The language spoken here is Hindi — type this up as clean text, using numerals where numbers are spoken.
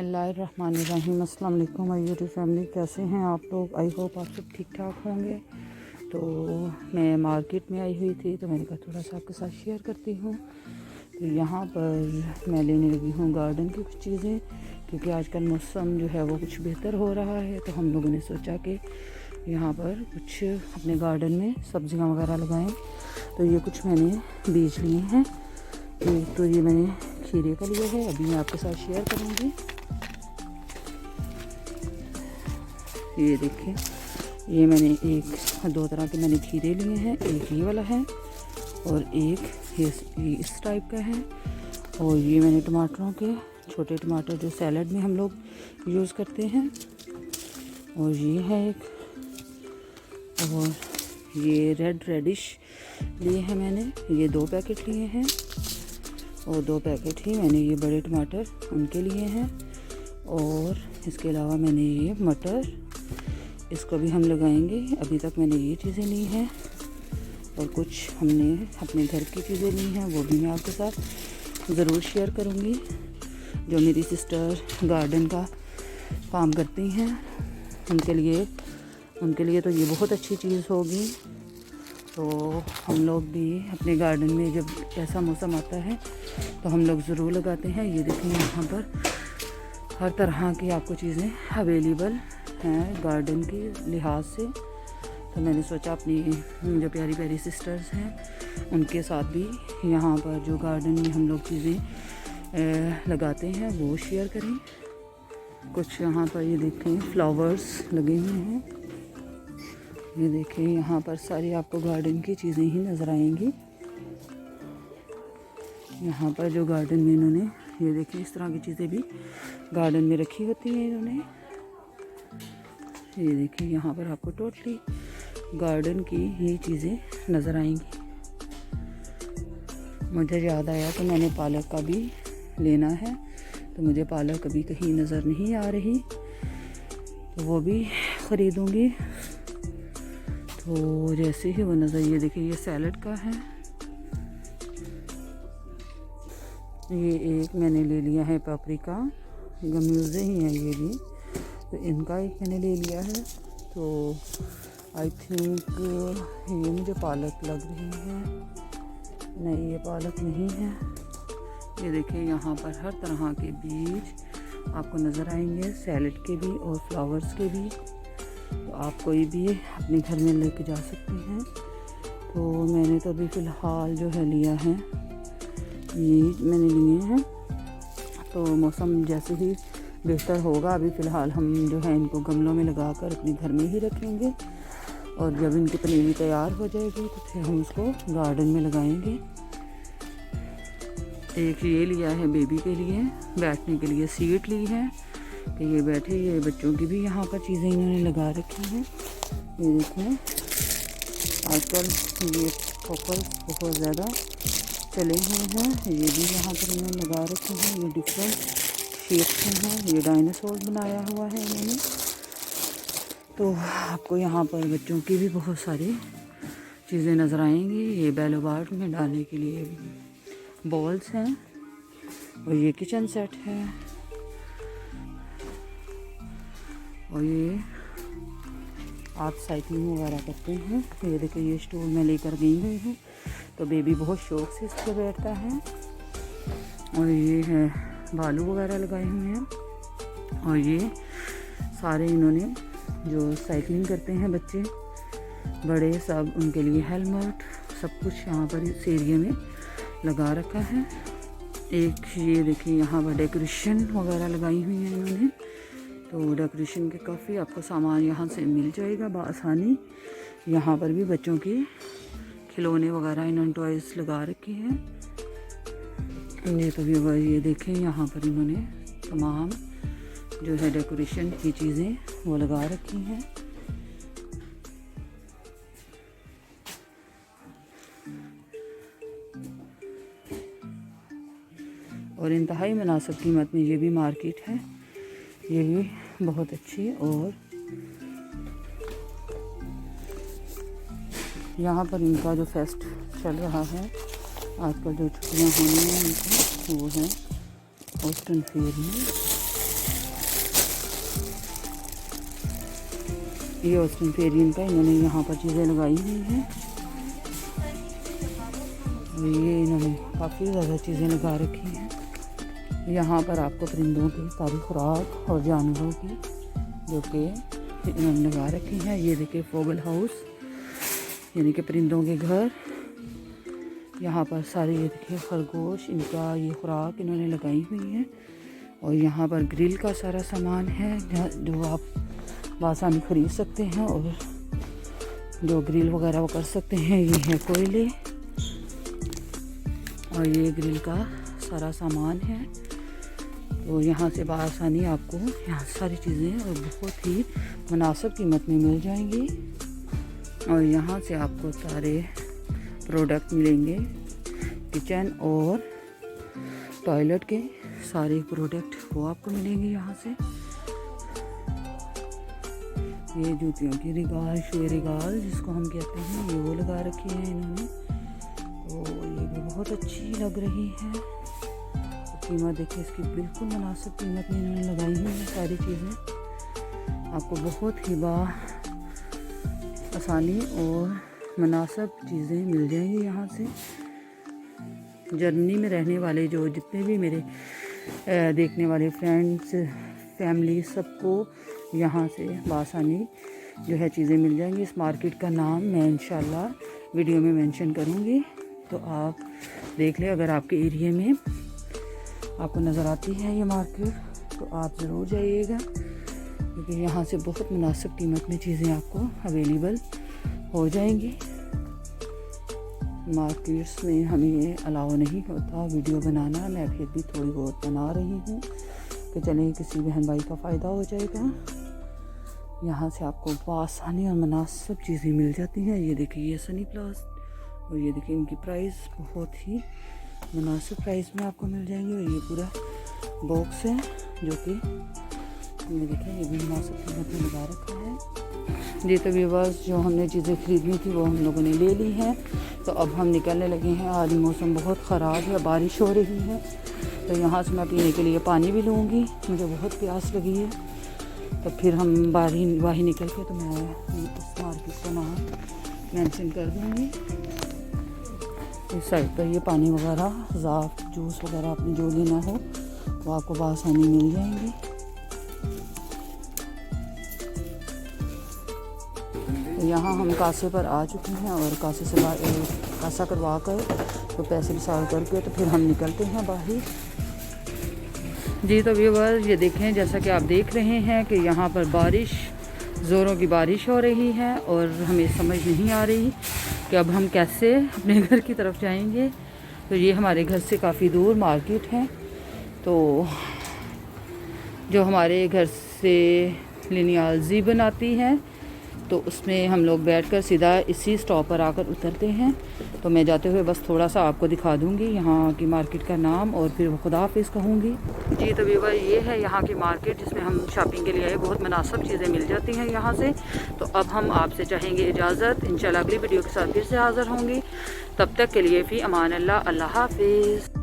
बिस्मिल्लाहिर्रहमानिर्रहीम। अस्सलाम वालेकुम माय यूट्यूब फैमिली, कैसे हैं आप लोग? आई होप आप सब ठीक ठाक होंगे। तो मैं मार्केट में आई हुई थी तो मैंने कहा थोड़ा सा आपके साथ शेयर करती हूँ। तो यहाँ पर मैं लेने लगी हूँ गार्डन की कुछ चीज़ें, क्योंकि आजकल मौसम जो है वो कुछ बेहतर हो रहा है। तो हम लोगों ने सोचा कि यहाँ पर कुछ अपने गार्डन में सब्जियाँ वगैरह लगाएं। तो ये कुछ मैंने बीज लिए हैं। तो ये मैंने खीरे का लिया है, अभी मैं आपके साथ शेयर करूँगी। ये देखिए, ये मैंने दो तरह के मैंने खीरे लिए हैं। एक ये वाला है और एक ये इस टाइप का है। और ये मैंने टमाटरों के छोटे टमाटर जो सैलड में हम लोग यूज़ करते हैं, और ये है एक। और ये रेडिश लिए हैं मैंने, ये 2 पैकेट लिए हैं। और 2 पैकेट ही मैंने ये बड़े टमाटर उनके लिए हैं। और इसके अलावा मैंने ये मटर, इसको भी हम लगाएंगे। अभी तक मैंने ये चीज़ें ली हैं, और कुछ हमने अपने घर की चीज़ें ली हैं, वो भी मैं आपके साथ ज़रूर शेयर करूँगी। जो मेरी सिस्टर गार्डन का काम करती हैं, उनके लिए तो ये बहुत अच्छी चीज़ होगी। तो हम लोग भी अपने गार्डन में जब ऐसा मौसम आता है तो हम लोग ज़रूर लगाते हैं। ये देखें, यहाँ पर हर तरह की आपको चीज़ें अवेलेबल हैं गार्डन के लिहाज से। तो मैंने सोचा अपनी जो प्यारी प्यारी सिस्टर्स हैं उनके साथ भी यहाँ पर जो गार्डन में हम लोग चीज़ें लगाते हैं वो शेयर करें। कुछ यहाँ पर ये देखें फ्लावर्स लगे हुए हैं। ये देखिए, यहाँ पर सारी आपको गार्डन की चीज़ें ही नज़र आएंगी। यहाँ पर जो गार्डन में इन्होंने, ये देखिए, इस तरह की चीज़ें भी गार्डन में रखी होती हैं इन्होंने। ये देखिए, यहाँ पर आपको टोटली गार्डन की ये चीज़ें नज़र आएंगी। मुझे याद आया कि मैंने पालक का भी लेना है, तो मुझे पालक अभी कहीं नज़र नहीं आ रही, तो वो भी ख़रीदूँगी। तो जैसे ही वो नज़र, ये देखिए, ये सैलड का है। ये एक मैंने ले लिया है पापरिका, गम्यूज़े ही हैं ये भी, तो इनका एक मैंने ले लिया है। तो आई थिंक ये मुझे पालक लग रही है। नहीं, ये पालक नहीं है। ये देखिए, यहाँ पर हर तरह के बीज आपको नज़र आएंगे, सैलड के भी और फ्लावर्स के भी। तो आप कोई भी अपने घर में लेके जा सकते हैं। तो मैंने तो अभी फ़िलहाल जो है लिया है, ये मैंने लिए हैं। तो मौसम जैसे ही बेहतर होगा, अभी फ़िलहाल हम जो है इनको गमलों में लगा कर अपने घर में ही रखेंगे। और जब इनकी पनीरी तैयार हो जाएगी तो फिर हम उसको गार्डन में लगाएंगे। एक ये लिया है बेबी के लिए, बैठने के लिए सीट ली है कि ये बैठे। ये बच्चों की भी यहाँ पर चीज़ें इन्होंने लगा रखी हैं। ये देखें, आजकल ये फोकस बहुत ज़्यादा चले हुए हैं। ये भी यहाँ पर इन्होंने लगा रखे हैं। ये डिफरेंट शेप्स में हैं। ये डायनासोर बनाया हुआ है इन्होंने। तो आपको यहाँ पर बच्चों की भी बहुत सारी चीज़ें नज़र आएंगी। ये बेलो बार्ड में डालने के लिए बॉल्स हैं, और ये किचन सेट है। और ये आप साइकिलिंग वगैरह करते हैं। ये देखिए, ये स्टूल मैं लेकर गई हुई हूँ, तो बेबी बहुत शौक से इस पर बैठता है। और ये है बालू वगैरह लगाए हुए हैं। और ये सारे इन्होंने जो साइकिलिंग करते हैं बच्चे बड़े सब, उनके लिए हेलमेट सब कुछ यहाँ पर इस एरिया में लगा रखा है। एक ये देखिए, यहाँ पर डेकोरेशन वगैरह लगाई हुई है इन्होंने। तो डेकोरेशन के काफ़ी आपको सामान यहाँ से मिल जाएगा बआसानी। यहाँ पर भी बच्चों के खिलौने वगैरह इन्होंने टॉयज़ लगा रखे हैं। ये तो भी ये देखें, यहाँ पर इन्होंने तमाम जो है डेकोरेशन की चीज़ें वो लगा रखी हैं। और इंतहाई मुनासिब कीमत में ये भी मार्केट है। ये भी बहुत अच्छी। और यहाँ पर इनका जो फेस्ट चल रहा है आजकल, जो छुट्टियाँ होनी हैं इनको, वो है ऑस्टन फेयर में। ये ऑस्टिन फेरियन का इन्होंने यहाँ पर चीज़ें लगाई हुई हैं। ये इन्होंने काफ़ी ज़्यादा चीज़ें लगा रखी हैं। यहाँ पर आपको परिंदों की सारी खुराक और जानवरों की जो कि इन्होंने लगा रखी हैं। ये देखिए फोगल हाउस यानी कि परिंदों के घर। यहाँ पर सारे ये देखिए खरगोश, इनका ये खुराक इन्होंने लगाई हुई है। और यहाँ पर ग्रिल का सारा सामान है जो आप आसानी खरीद सकते हैं और जो ग्रिल वगैरह वो कर सकते हैं। ये है कोयले और ये ग्रिल का सारा सामान है। तो यहाँ से बआसानी आपको यहाँ सारी चीज़ें और बहुत ही मुनासिब कीमत में मिल जाएंगी। और यहाँ से आपको सारे प्रोडक्ट मिलेंगे, किचन और टॉयलेट के सारे प्रोडक्ट वो आपको मिलेंगे यहाँ से। ये जूतियों की रिगाल, शू रिगाल जिसको हम कहते हैं, ये वो लगा रखी है इन्होंने। तो ये भी बहुत अच्छी लग रही है। कीमत देखिए इसकी बिल्कुल मुनासिब कीमत में इन्होंने लगाई हुई है। सारी चीज़ें आपको बहुत ही आसानी और मुनासिब चीज़ें मिल जाएंगी यहाँ से। जर्मनी में रहने वाले जो जितने भी मेरे देखने वाले फ्रेंड्स, फैमिली, सबको यहाँ से बआसानी जो है चीज़ें मिल जाएंगी। इस मार्केट का नाम मैं इंशाल्लाह वीडियो में मेंशन करूँगी, तो आप देख लें। अगर आपके एरिया में आपको नज़र आती है ये मार्केट तो आप ज़रूर जाइएगा, क्योंकि यहाँ से बहुत मुनासिब कीमत में चीज़ें आपको अवेलेबल हो जाएंगी। मार्केट्स में हमें अलाउ नहीं होता वीडियो बनाना, मैं फिर भी थोड़ी बहुत बना रही हूँ कि चलें किसी बहन भाई का फ़ायदा हो जाएगा। यहाँ से आपको बआसानी और मुनासिब चीज़ें मिल जाती हैं। ये देखिए ये सनी प्लास और ये देखिए इनकी प्राइस बहुत ही मुनासिब प्राइस में आपको मिल जाएंगे। और ये पूरा बॉक्स है जो कि ये देखिए ये भी मुनासिब कीमत में लगा रखा है। जी तो व्यूअर्स, जो हमने चीज़ें ख़रीदनी थी वो हम लोगों ने ले ली हैं। तो अब हम निकलने लगे हैं। आज मौसम बहुत ख़राब है, बारिश हो रही है। तो यहाँ से मैं पीने के लिए पानी भी लूँगी, मुझे बहुत प्यास लगी है। तो फिर हम बाहर निकल के तो मैं इस मार्केट का नाम मेंशन कर दूँगी। इस साइड पर ये पानी वगैरह, ज़ाफ़, जूस वगैरह आपने जो लेना हो वो आपको बआसानी मिल जाएंगी। तो यहाँ हम कासे पर आ चुके हैं और कासे से कासा करवा कर तो पैसे विसाल करके तो फिर हम निकलते हैं बाहर। जी तो व्यूअर्स, ये देखें जैसा कि आप देख रहे हैं कि यहाँ पर बारिश, ज़ोरों की बारिश हो रही है और हमें समझ नहीं आ रही कि अब हम कैसे अपने घर की तरफ जाएंगे। तो ये हमारे घर से काफ़ी दूर मार्केट है। तो जो हमारे घर से लिनियाल जी बनाती है तो उसमें हम लोग बैठकर सीधा इसी स्टॉप पर आकर उतरते हैं। तो मैं जाते हुए बस थोड़ा सा आपको दिखा दूंगी यहाँ की मार्केट का नाम और फिर खुदा हाफिज़ कहूँगी। जी तो व्यूअर, ये है यहाँ की मार्केट जिसमें हम शॉपिंग के लिए आए। बहुत मुनासिब चीज़ें मिल जाती हैं यहाँ से। तो अब हम आपसे चाहेंगे इजाज़त, इंशाल्लाह अगली वीडियो के साथ फिर से हाज़िर होंगी। तब तक के लिए फ़ी अमान अल्लाह, अल्लाह हाफिज़।